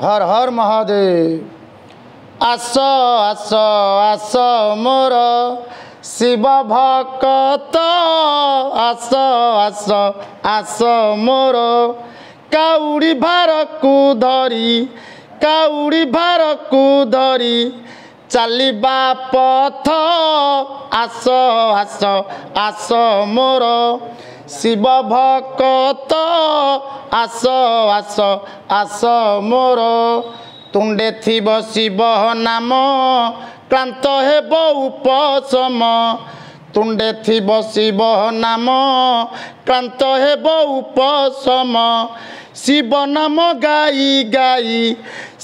हर हर महादेव। आस आस आस मोर शिव भक्त आस आस आस मोर काउड़ी भार को धरी काउड़ी भार को धरी चलिबा पथ आस आस आस मोर शिव भक्त आस आस आस मोर तुंडे थिब शिव नाम क्लांत हेब उपशम तुंडे थिब शिव नाम क्लांत हेब उपशम शिव नाम गाई गाई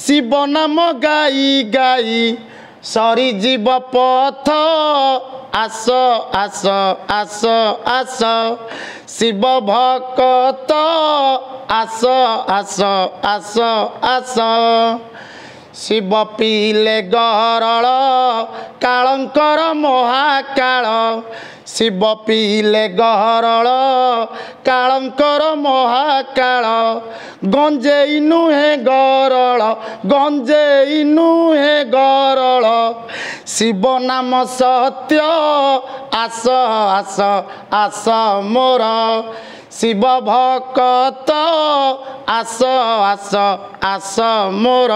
शिव नाम गाई गाई सरी जीव पथ आस आस आस आस शिव भक्त आस आस आस आस शिव पीले गरल कालंकर महाकाल शिव पीले गरल कालंकर महाकाल गंजेई नुहे गरल गंजेई नुहे गरल शिव नाम सत्य आस आस आस मोर शिव भक्त आस आस आस मोर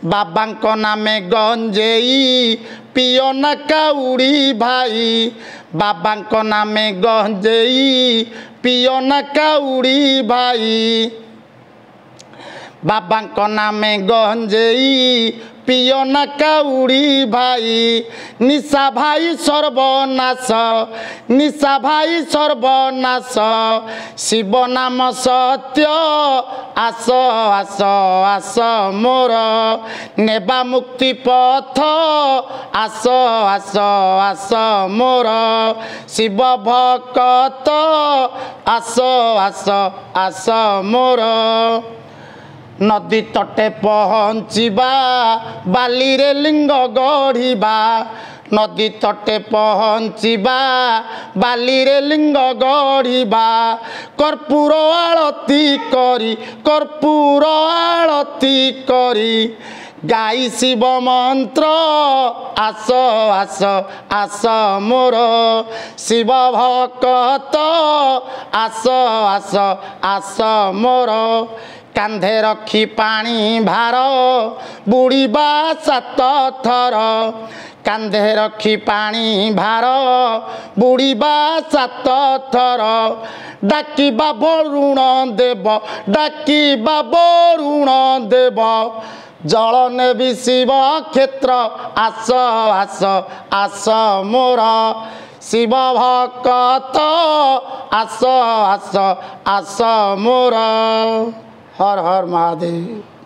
बाबा नामे गंजेई पियो ना काउड़ी भाई बाबा नामे गंजेई पियो ना काउड़ी भाई बाबा नामे गंजेई पियो ना काउड़ी भाई निशा भाई सर्वनाश निशा भाई सर्वनाश शिव नाम सत्य आस आस आस मोर नेबा मुक्ति पथ आस आस आस मोर शिव भक्त आस आस आस मोर नदी तटे पहुँचवा बाली रे लिंग गढ़िबा नदी तटे पहुँचवा बाली रे लिंग गढ़िबा कर्पूर आरती करी कर्पूर आरती करी गाई शिव मंत्र आस आस आस मोर शिव भक्त आस आस आस मोर कांधे रखी पानी भार बुड़ीबा 7 थर कांधे रखी पानी भार बुड़ीबा 7 थर डाकिबा वरुण देव डाकिबा वरुण देव जल नेबी शिव क्षेत्र आस आस आस मोर शिव भक्त आस आस आस मोर हर हर महादेव।